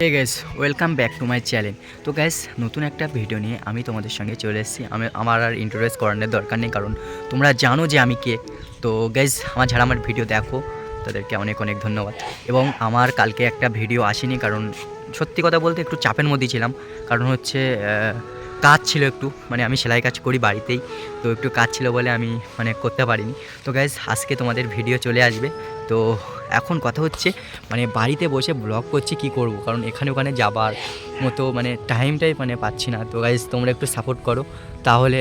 Hey guys, welcome back to my channel. তো guys, নতুন একটা ভিডিও নিয়ে আমি তোমাদের সঙ্গে চলে এসেছি। আমার আর ইন্ট্রোডিউস করানোর দরকার নেই, কারণ তোমরা জানো যে আমি কে। তো গাইস, যারা আমার ভিডিও দেখো তাদেরকে অনেক অনেক ধন্যবাদ। এবং আমার কালকে একটা ভিডিও আসেনি, কারণ সত্যি কথা বলতে একটু চাপের মধ্যেই ছিলাম। কারণ হচ্ছে কাজ ছিল একটু, আমি সেলাই কাজ করি বাড়িতেই, তো একটু কাজ ছিল বলে আমি করতে পারিনি। তো গাইস, আজকে তোমাদের ভিডিও চলে আসবে। তো এখন কথা হচ্ছে বাড়িতে বসে ব্লগ করছি, কি করব, কারণ এখানে ওখানে যাবার মতো টাইমটাই পাচ্ছি না। তো গাইজ, তোমরা একটু সাপোর্ট করো, তাহলে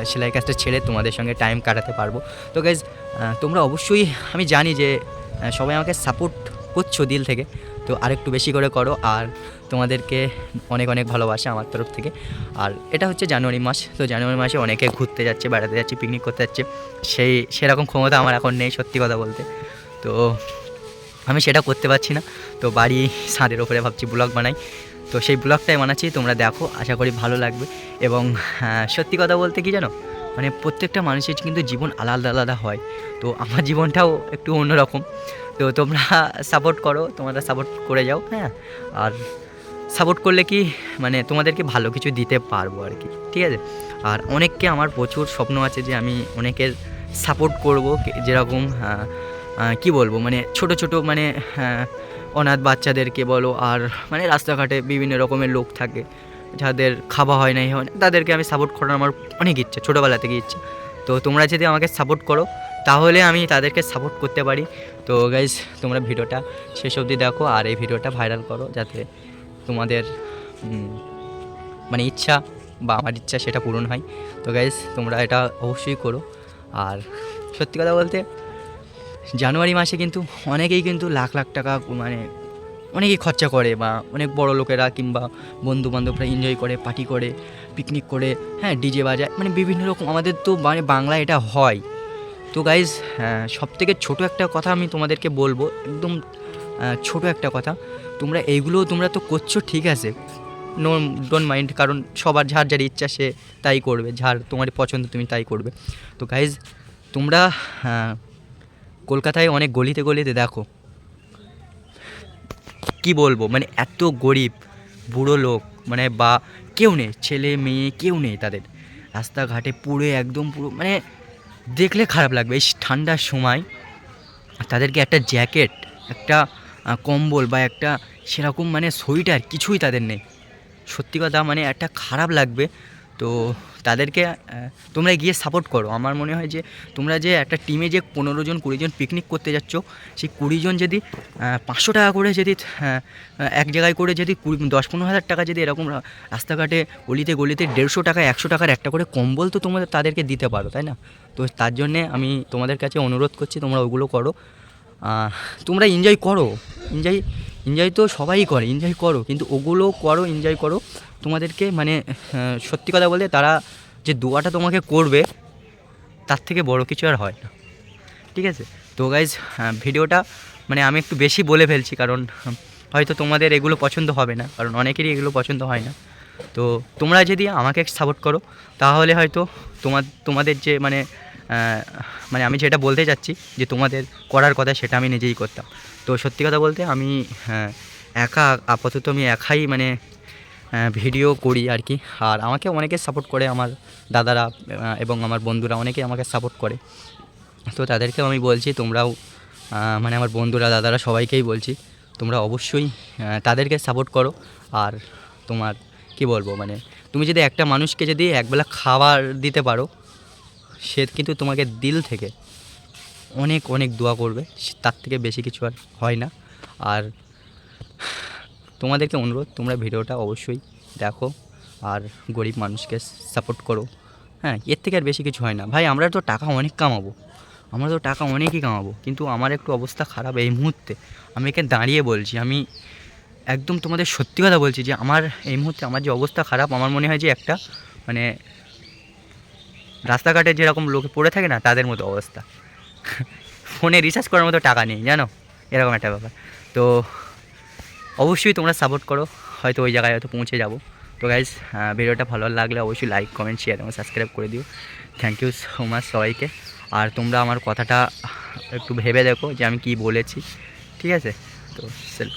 সেলাই কাজটা ছেড়ে তোমাদের সঙ্গে টাইম কাটাতে পারবো। তো গাইজ, তোমরা অবশ্যই, আমি জানি যে সবাই আমাকে সাপোর্ট করছো দিল থেকে, তো আরেকটু বেশি করে করো। আর তোমাদেরকে অনেক অনেক ভালোবাসা আমার তরফ থেকে। আর এটা হচ্ছে জানুয়ারি মাস, তো জানুয়ারি মাসে অনেকে ঘুরতে যাচ্ছে, বেড়াতে যাচ্ছে, পিকনিক করতে যাচ্ছে। সেরকম ক্ষমতা আমার এখন নেই, সত্যি কথা বলতে। তো আমি সেটা করতে পারছি না। তো বাড়ি ছাদের ওপরে ভাবছি ব্লগ বানাই, তো সেই ব্লগটাই বানাচ্ছি, তোমরা দেখো, আশা করি ভালো লাগবে। এবং সত্যি কথা বলতে কি জানো, প্রত্যেকটা মানুষের কিন্তু জীবন আলাদা আলাদা হয়। তো আমার জীবনটাও একটু অন্যরকম। তো তোমরা সাপোর্ট করো, তোমরা সাপোর্ট করে যাও, হ্যাঁ। আর সাপোর্ট করলে কি তোমাদেরকে ভালো কিছু দিতে পারবো আর কি, ঠিক আছে। আর অনেককে, আমার প্রচুর স্বপ্ন আছে যে আমি অনেকের সাপোর্ট করব, যেরকম কি বলবো, ছোট ছোট অনাথ বাচ্চাদেরকে বলো, আর রাস্তাঘাটে বিভিন্ন রকমের লোক থাকে যাদের খাওয়া হয় না, তাদেরকে আমি সাপোর্ট করার আমার অনেক ইচ্ছা, ছোটোবেলা থেকে ইচ্ছা। তো তোমরা যদি আমাকে সাপোর্ট করো, তাহলে আমি তাদেরকে সাপোর্ট করতে পারি। তো গাইজ, তোমরা ভিডিওটা শেষ অবধি দেখো, আর এই ভিডিওটা ভাইরাল করো, যাতে তোমাদের ইচ্ছা বা আমার ইচ্ছা সেটা পূরণ হয়। তো গাইজ, তোমরা এটা অবশ্যই করো। আর সত্যি কথা বলতে, জানুয়ারি মাসে কিন্তু অনেকেই কিন্তু লাখ লাখ টাকা অনেকেই খরচা করে, বা অনেক বড় লোকেরা কিংবা বন্ধুবান্ধবরা এনজয় করে, পার্টি করে, পিকনিক করে, হ্যাঁ, ডিজে বাজায়, বিভিন্ন রকম। আমাদের তো বাংলায় এটা হয়। তো গাইজ, সবথেকে ছোটো একটা কথা আমি তোমাদেরকে বলবো, একদম ছোটো একটা কথা। তোমরা তো করছো, ঠিক আছে, নো, ডোন্ট মাইন্ড, কারণ সবার যার যার ইচ্ছা সে তাই করবে, যার তোমার পছন্দ তুমি তাই করবে। তো গাইজ, তোমরা কলকাতায় অনেক গলিতে গলিতে দেখো, কি বলবো, এত গরিব বুড়ো লোক, বা কেউ নেই, ছেলে মেয়ে কেউ নেই, তাদের রাস্তাঘাটে পুরো একদম পুরো দেখলে খারাপ লাগবে। এই ঠান্ডার সময় তাদেরকে একটা জ্যাকেট, একটা কম্বল, বা একটা সেরকম সোয়েটার কিছুই তাদের নেই। সত্যি কথা, একটা খারাপ লাগবে। তো তাদেরকে তোমরা গিয়ে সাপোর্ট করো। আমার মনে হয় যে তোমরা যে একটা টিমে যে 15 জন 20 জন পিকনিক করতে যাচ্ছ, সেই 20 জন যদি 500 টাকা করে, যদি এক জায়গায় করে, যদি 10-15 হাজার টাকা যদি এরকম রাস্তাঘাটে অলিতে গলিতে 150 টাকা 100 টাকার একটা করে কম্বল তো তোমরা তাদেরকে দিতে পারো, তাই না? তো তার জন্যে আমি তোমাদের কাছে অনুরোধ করছি, তোমরা ওগুলো করো। তোমরা এনজয় করো, এনজয় তো সবাই করে, এনজয় করো, কিন্তু ওগুলো করো, এনজয় করো। তোমাদেরকে সত্যি কথা বলতে, তারা যে দোয়াটা তোমাকে করবে, তার থেকে বড় কিছু আর হয় না, ঠিক আছে। তো গাইজ, ভিডিওটা আমি একটু বেশি বলে ফেলছি, কারণ হয়তো তোমাদের এগুলো পছন্দ হবে না, কারণ অনেকেরই এগুলো পছন্দ হয় না। তো তোমরা যদি আমাকে সাপোর্ট করো, তাহলে হয়তো তোমাদের যে আমি যেটা বলতে চাচ্ছি, যে তোমাদের করার কথা, সেটা আমি নিজেই করতাম। তো সত্যি কথা বলতে, আমি একা, আপাতত আমি একাই ভিডিও করি আর কি। আর আমাকে অনেকে সাপোর্ট করে, আমার দাদারা এবং আমার বন্ধুরা অনেকে আমাকে সাপোর্ট করে। তো তাদেরকেও আমি বলছি, তোমরাও আমার বন্ধুরা, দাদারা, সবাইকেই বলছি, তোমরা অবশ্যই তাদেরকে সাপোর্ট করো। আর তোমার কি বলবো, তুমি যদি একটা মানুষকে যদি একবেলা খাবার দিতে পারো, সে কিন্তু তোমাকে দিল থেকে অনেক অনেক দোয়া করবে, তার থেকে বেশি কিছু আর হয় না। আর তোমাদেরকে অনুরোধ, তোমরা ভিডিওটা অবশ্যই দেখো, আর গরিব মানুষকে সাপোর্ট করো, হ্যাঁ, এর থেকে আর বেশি কিছু হয় না। ভাই, আমরা তো টাকা অনেক কামাবো, আমরা তো টাকা অনেকই কামাবো, কিন্তু আমার একটু অবস্থা খারাপ এই মুহূর্তে। আমি এখানে দাঁড়িয়ে বলছি, আমি একদম তোমাদের সত্যি কথা বলছি, যে আমার এই মুহূর্তে আমার যে অবস্থা খারাপ, আমার মনে হয় যে একটা রাস্তাঘাটে যেরকম লোকে পড়ে থাকে না, তাদের মতো অবস্থা। ফোনে রিচার্জ করার মতো টাকা নেই, জানো, এরকম একটা ব্যাপার। তো অবশ্যই তোমরা সাপোর্ট করো, হয়তো ওই জায়গায় হয়তো পৌঁছে যাবো। তো গাইজ, ভিডিওটা ভালো লাগলে অবশ্যই লাইক, কমেন্ট, শেয়ার এবং সাবস্ক্রাইব করে দিও। থ্যাংক ইউ সো মাচ সবাইকে। আর তোমরা আমার কথাটা একটু ভেবে দেখো যে আমি কী বলেছি, ঠিক আছে। তো সেলফ